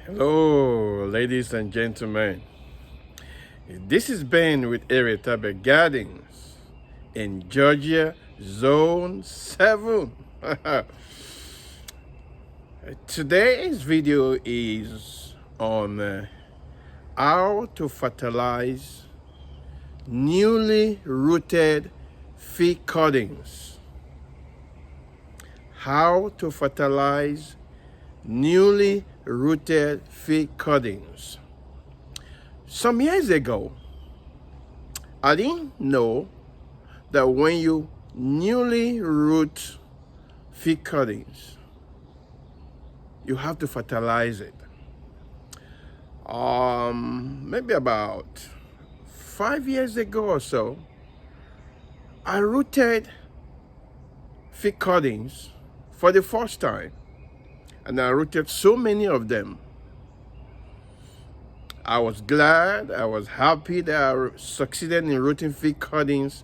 Hello, ladies and gentlemen. This is Ben with Eretabe Gardens in Georgia, Zone 7. Today's video is on how to fertilize newly rooted fig cuttings. How to fertilize newly rooted fig cuttings. Some years ago, I didn't know that when you newly root fig cuttings, you have to fertilize it. Maybe about 5 years ago or so, I rooted fig cuttings for the first time, and I rooted so many of them. I was glad, I was happy that I succeeded in rooting fig cuttings,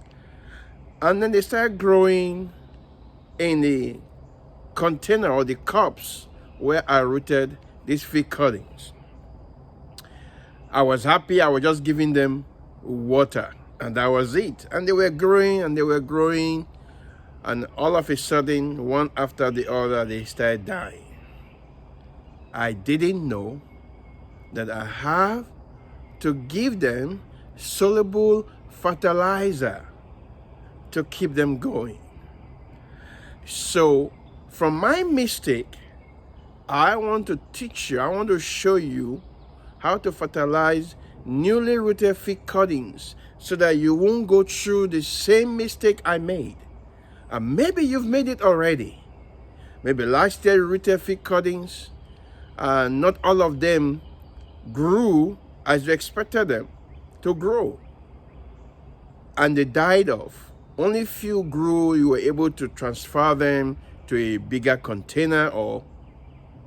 and then they started growing in the container or the cups where I rooted these fig cuttings. I was happy, I was just giving them water, and that was it. And they were growing and they were growing, and all of a sudden, one after the other, they started dying. I didn't know that I have to give them soluble fertilizer to keep them going. So from my mistake, I want to teach you, I want to show you how to fertilize newly rooted fig cuttings so that you won't go through the same mistake I made. And maybe you've made it already. Maybe last year you rooted fig cuttings, not all of them grew as you expected them to grow, and they died off. Only few grew. You were able to transfer them to a bigger container, or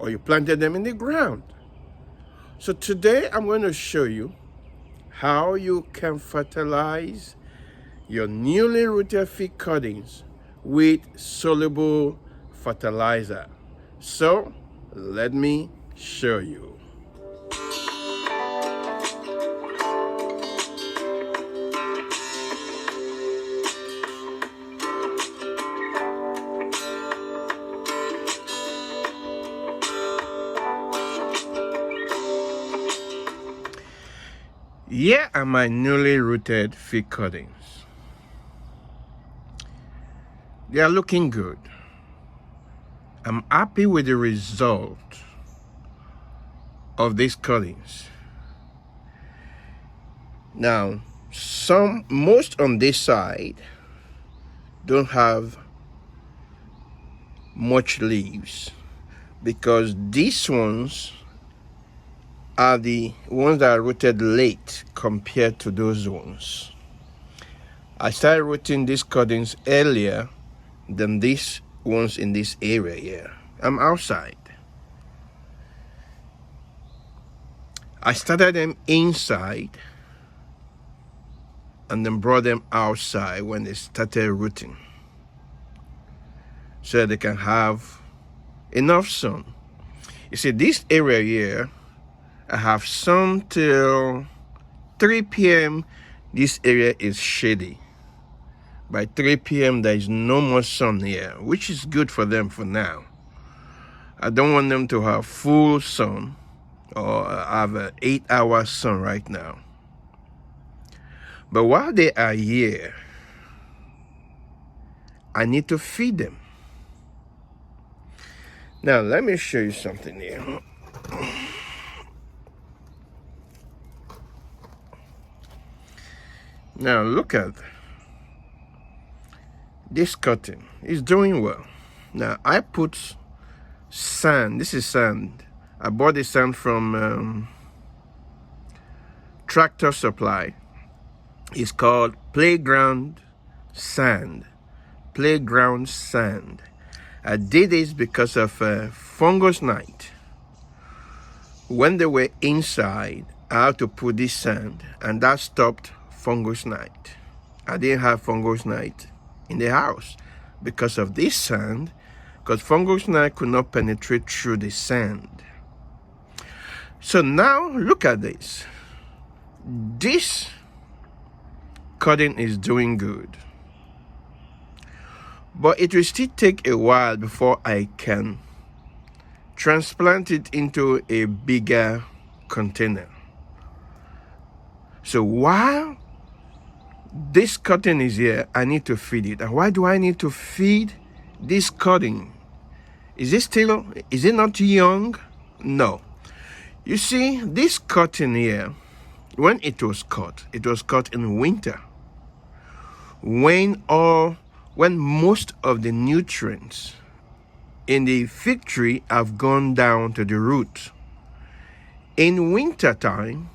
you planted them in the ground. So today I'm going to show you how you can fertilize your newly rooted fig cuttings with soluble fertilizer. So let me show you. Here are my newly rooted fig cuttings. They are looking good. I'm happy with the result of these cuttings. Now, most on this side don't have much leaves, because these ones are the ones that are rooted late compared to those ones. I started rooting these cuttings earlier than these ones in this area here. I'm outside. I started them inside and then brought them outside when they started rooting, so that they can have enough sun. You see, this area here, I have sun till 3 p.m. This area is shady. By 3 p.m. there is no more sun here, which is good for them for now. I don't want them to have full sun or have an 8-hour sun right now. But while they are here, I need to feed them. Now let me show you something here. Now look at this cutting. It's doing well. Now I put sand. This is sand. I bought the sand from Tractor Supply. It's called Playground Sand. Playground Sand. I did this because of fungus night. When they were inside, I had to put this sand, and that stopped fungus night. I didn't have fungus night in the house because of this sand, because fungus gnat could not penetrate through the sand. So now look at this. This cutting is doing good, but it will still take a while before I can transplant it into a bigger container. So while this cutting is here, I need to feed it. And why do I need to feed this cutting? Is it not young? No. You see, this cutting here, when it was cut in winter, when most of the nutrients in the fig tree have gone down to the root. In winter time,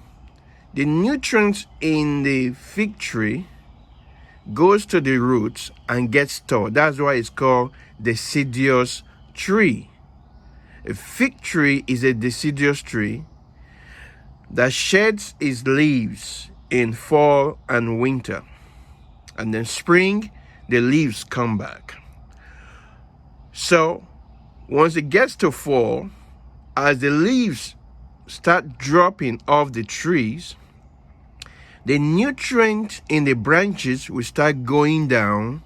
the nutrients in the fig tree goes to the roots and gets stored. That's why it's called deciduous tree. A fig tree is a deciduous tree that sheds its leaves in fall and winter. And then spring, the leaves come back. So once it gets to fall, as the leaves start dropping off the trees, the nutrient in the branches will start going down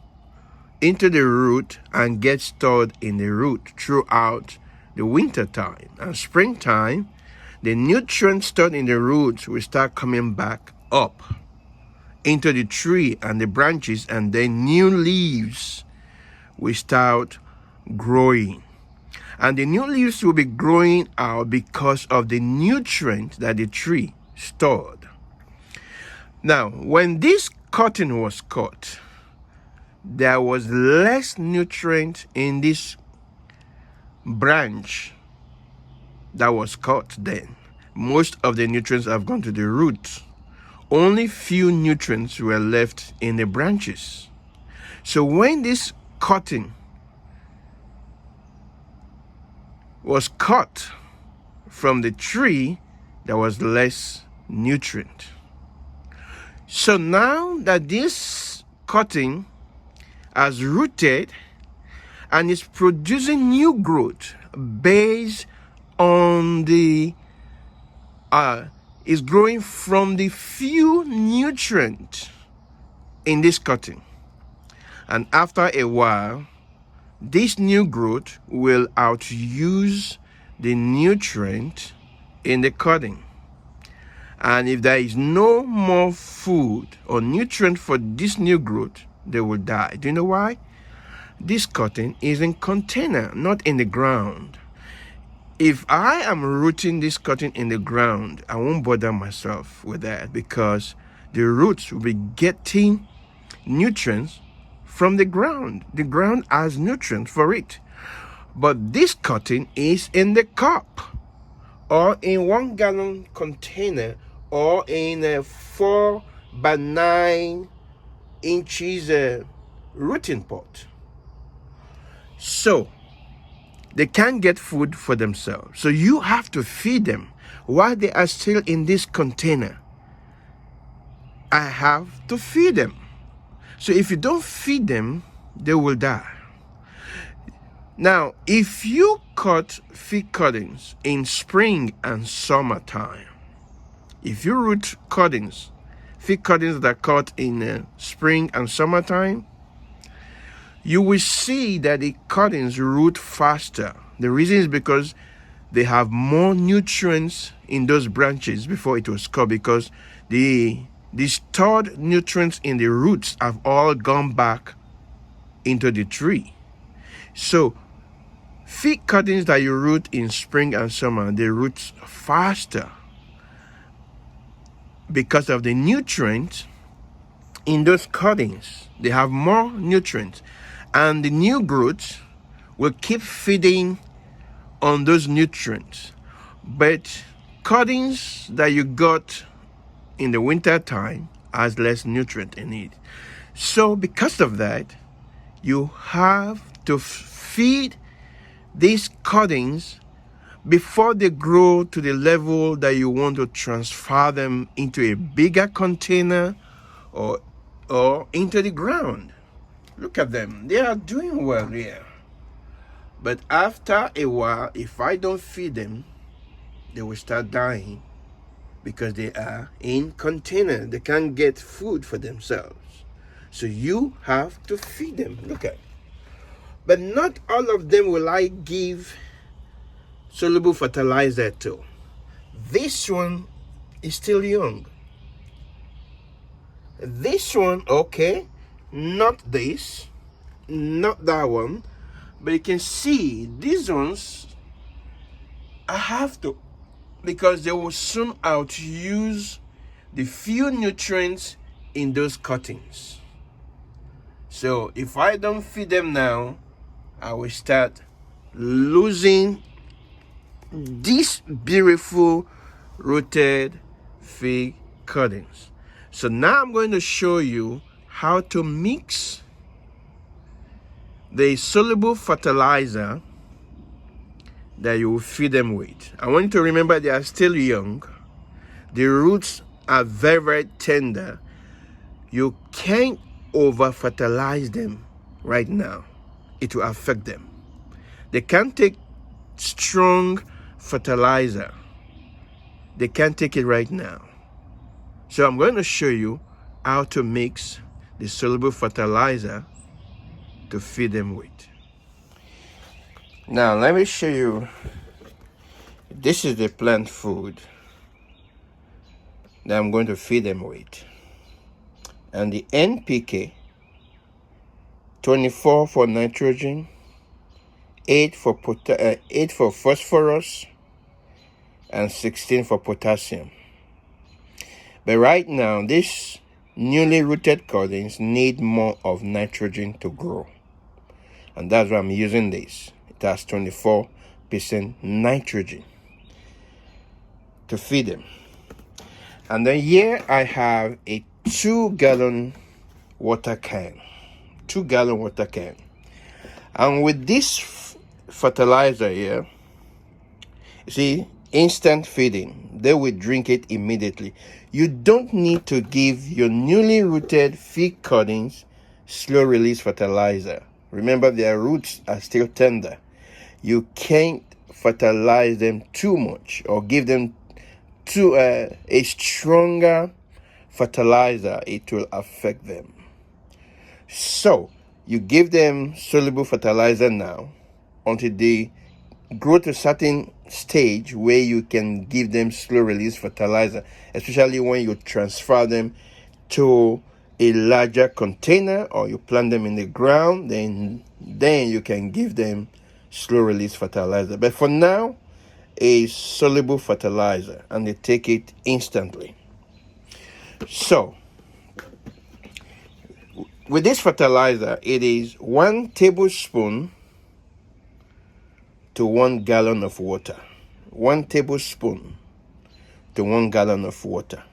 into the root and get stored in the root throughout the winter time. And springtime, the nutrients stored in the roots will start coming back up into the tree and the branches, and then new leaves will start growing. And the new leaves will be growing out because of the nutrient that the tree stored. Now, when this cotton was cut, there was less nutrient in this branch that was cut then. Most of the nutrients have gone to the roots. Only few nutrients were left in the branches. So when this cutting was cut from the tree, there was less nutrient. So now that this cutting has rooted and is producing new growth based on the is growing from the few nutrients in this cutting, and after a while this new growth will outuse the nutrient in the cutting. And if there is no more food or nutrient for this new growth, they will die. Do you know why? This cutting is in container, not in the ground. If I am rooting this cutting in the ground, I won't bother myself with that, because the roots will be getting nutrients from the ground. The ground has nutrients for it. But this cutting is in the cup, or in 1 gallon container, or in a 4 by 9 inches rooting pot. So they can't get food for themselves. So you have to feed them while they are still in this container. I have to feed them. So if you don't feed them, they will die. Now, if you cut fig cuttings in spring and summertime, if you root cuttings, fig cuttings that are cut in spring and summertime, you will see that the cuttings root faster. The reason is because they have more nutrients in those branches before it was cut, because the stored nutrients in the roots have all gone back into the tree. So fig cuttings that you root in spring and summer, they root faster because of the nutrients in those cuttings. They have more nutrients, and the new growth will keep feeding on those nutrients. But cuttings that you got in the winter time has less nutrient in it. So because of that, you have to feed these cuttings before they grow to the level that you want to transfer them into a bigger container or into the ground. Look at them. They are doing well here. But after a while, if I don't feed them, they will start dying because they are in container. They can't get food for themselves. So you have to feed them. Look at it. But not all of them will I give soluble fertilizer to. This one is still young. This one, okay, not this, not that one, but you can see these ones, I have to, because they will soon outuse the few nutrients in those cuttings. So if I don't feed them now, I will start losing these beautiful rooted fig cuttings. So now I'm going to show you how to mix the soluble fertilizer that you will feed them with. I want you to remember they are still young. The roots are very, very tender. You can't over fertilize them right now. It will affect them. They can't take strong fertilizer. They can't take it right now. So I'm going to show you how to mix the soluble fertilizer to feed them with. Now let me show you. This is the plant food that I'm going to feed them with. And the NPK, 24 for nitrogen, 8 for phosphorus, and 16 for potassium. But right now, these newly rooted cuttings need more of nitrogen to grow. And that's why I'm using this. It has 24% nitrogen to feed them. And then here I have a 2-gallon water can. 2-gallon water can. And with this fertilizer here, you see, instant feeding, they will drink it immediately. You don't need to give your newly rooted fig cuttings slow release fertilizer. Remember, their roots are still tender. You can't fertilize them too much or give them a stronger fertilizer. It will affect them. So you give them soluble fertilizer now until they grow to a certain stage where you can give them slow release fertilizer, especially when you transfer them to a larger container or you plant them in the ground. Then you can give them slow release fertilizer. But for now, a soluble fertilizer, and they take it instantly. So with this fertilizer, it is 1 tablespoon to 1 gallon of water. 1 tablespoon to 1 gallon of water.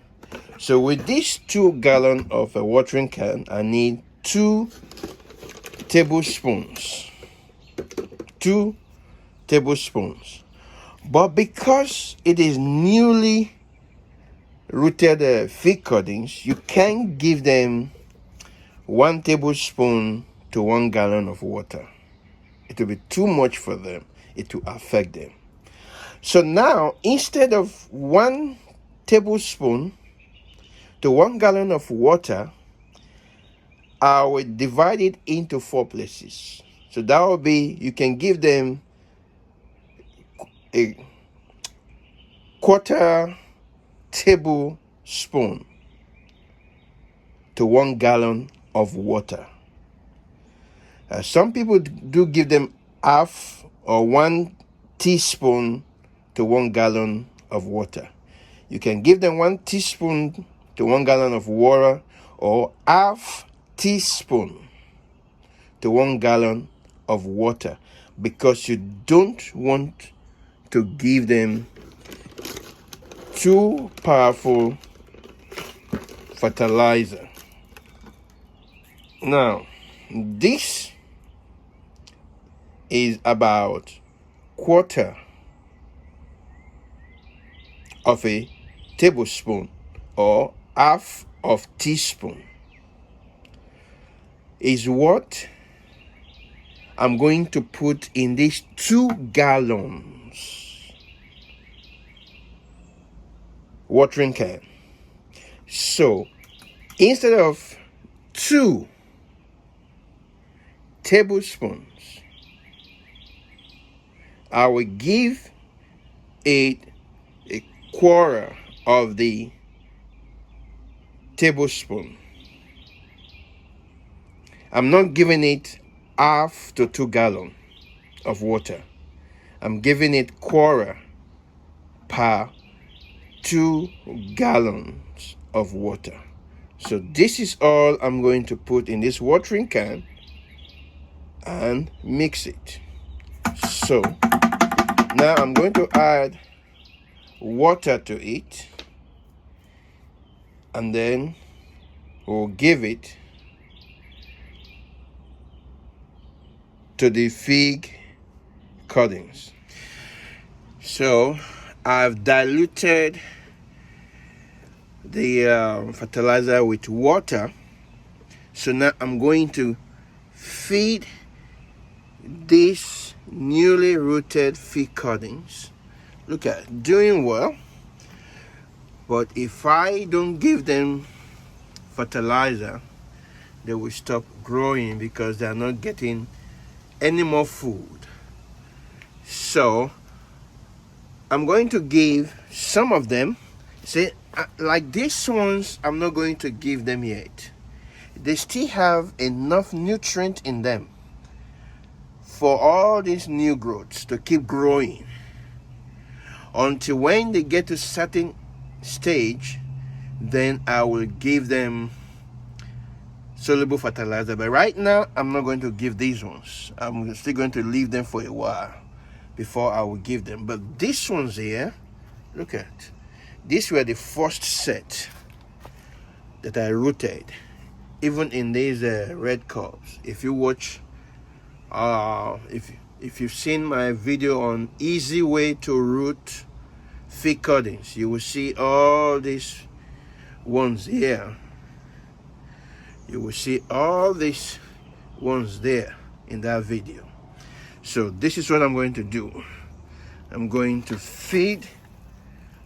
So with this 2 gallon of a watering can, I need 2 tablespoons. 2 tablespoons. But because it is newly rooted fig cuttings, you can't give them 1 tablespoon to 1 gallon of water. It will be too much for them. It will affect them. So now, instead of 1 tablespoon to 1 gallon of water, I will divide it into 4 places. So that will be, you can give them a 1/4 tablespoon to 1 gallon of water. Some people do give them half or 1 teaspoon to 1 gallon of water. You can give them 1 teaspoon to 1 gallon of water, or half teaspoon to 1 gallon of water, because you don't want to give them too powerful fertilizer. Now, this is about 1/4 of a tablespoon or half of teaspoon is what I'm going to put in these 2 gallons watering can. So instead of 2 tablespoons, I will give it a quarter of the tablespoon. I'm not giving it half to 2 gallons of water. I'm giving it quarter per 2 gallons of water. So this is all I'm going to put in this watering can and mix it. So now I'm going to add water to it, and then we'll give it to the fig cuttings. So I've diluted the fertilizer with water. So now I'm going to feed these newly rooted fig cuttings. Look at, doing well. But if I don't give them fertilizer, they will stop growing because they are not getting any more food. So I'm going to give some of them. See, like these ones, I'm not going to give them yet. They still have enough nutrient in them for all these new growths to keep growing until when they get to a certain stage, then I will give them soluble fertilizer. But right now, I'm not going to give these ones. I'm still going to leave them for a while before I will give them. But these ones here, look at, these were the first set that I rooted, even in these red cups. If you watch, if you've seen my video on easy way to root fig cuttings, you will see all these ones here. You will see all these ones there in that video. So this is what I'm going to do. I'm going to feed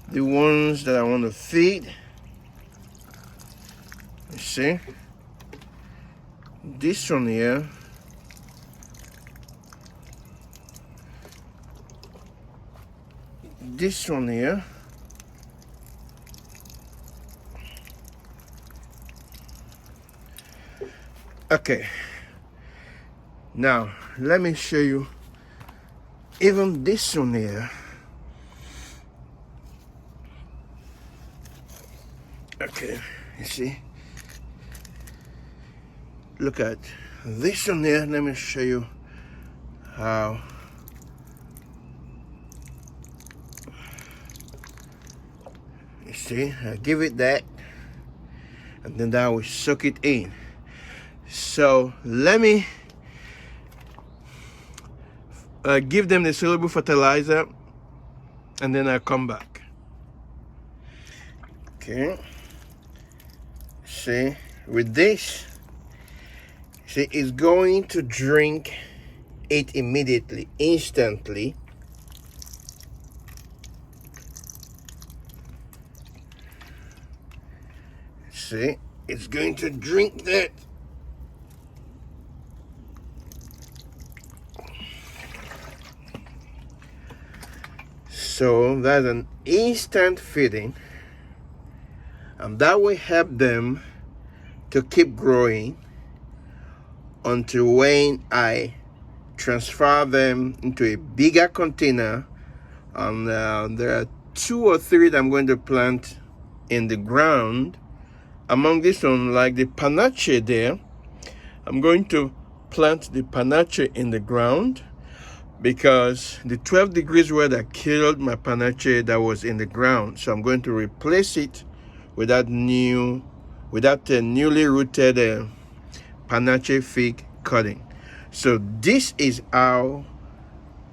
the ones that I want to feed. You see, this one here, this one here, okay. Now let me show you even this one here. Okay, you see, look at this one here. Let me show you how. You see, I give it that, and then that will soak it in. So let me give them the soluble fertilizer, and then I'll come back. Okay. See, with this, see, it's going to drink it immediately, instantly. See, it's going to drink that. So that's an instant feeding, and that will help them to keep growing until when I transfer them into a bigger container. And there are 2 or 3 that I'm going to plant in the ground. Among this one, like the panache there, I'm going to plant the panache in the ground because the 12 degrees weather killed my panache that was in the ground. So I'm going to replace it with that newly rooted panache fig cutting. So this is how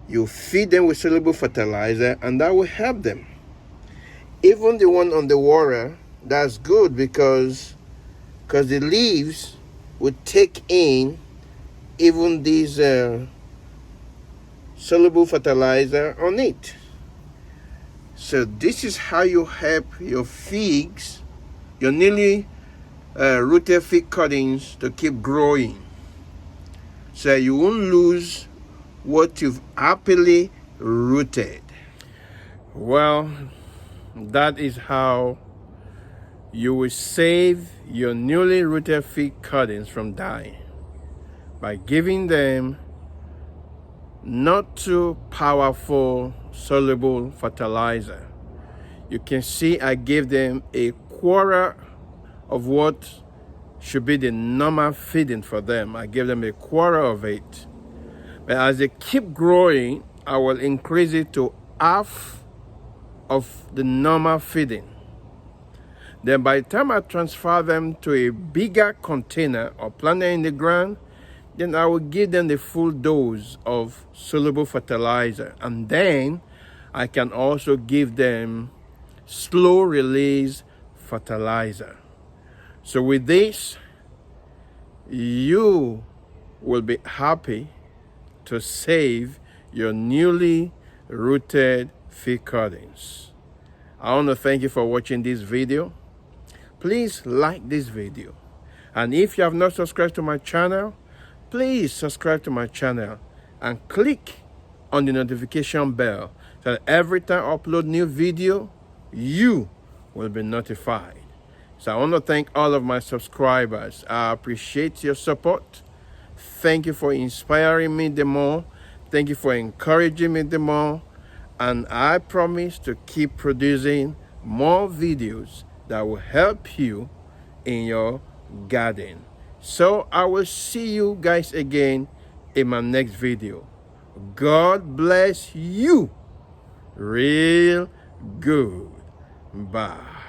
you feed them with soluble fertilizer, and that will help them. Even the one on the water, that's good because the leaves would take in even these soluble fertilizer on it. So this is how you help your figs, your newly rooted fig cuttings, to keep growing, so you won't lose what you've happily rooted. Well, that is how you will save your newly rooted fig cuttings from dying, by giving them not too powerful soluble fertilizer. You can see I gave them a quarter of what should be the normal feeding for them. I gave them a quarter of it. But as they keep growing, I will increase it to half of the normal feeding. Then by the time I transfer them to a bigger container or plant them in the ground, then I will give them the full dose of soluble fertilizer. And then I can also give them slow release fertilizer. So with this, you will be happy to save your newly rooted fig cuttings. I want to thank you for watching this video. Please like this video. And if you have not subscribed to my channel, please subscribe to my channel and click on the notification bell so that every time I upload new video, you will be notified. So I want to thank all of my subscribers. I appreciate your support. Thank you for inspiring me the more. Thank you for encouraging me the more. And I promise to keep producing more videos that will help you in your garden. So I will see you guys again in my next video. God bless you real good. Bye.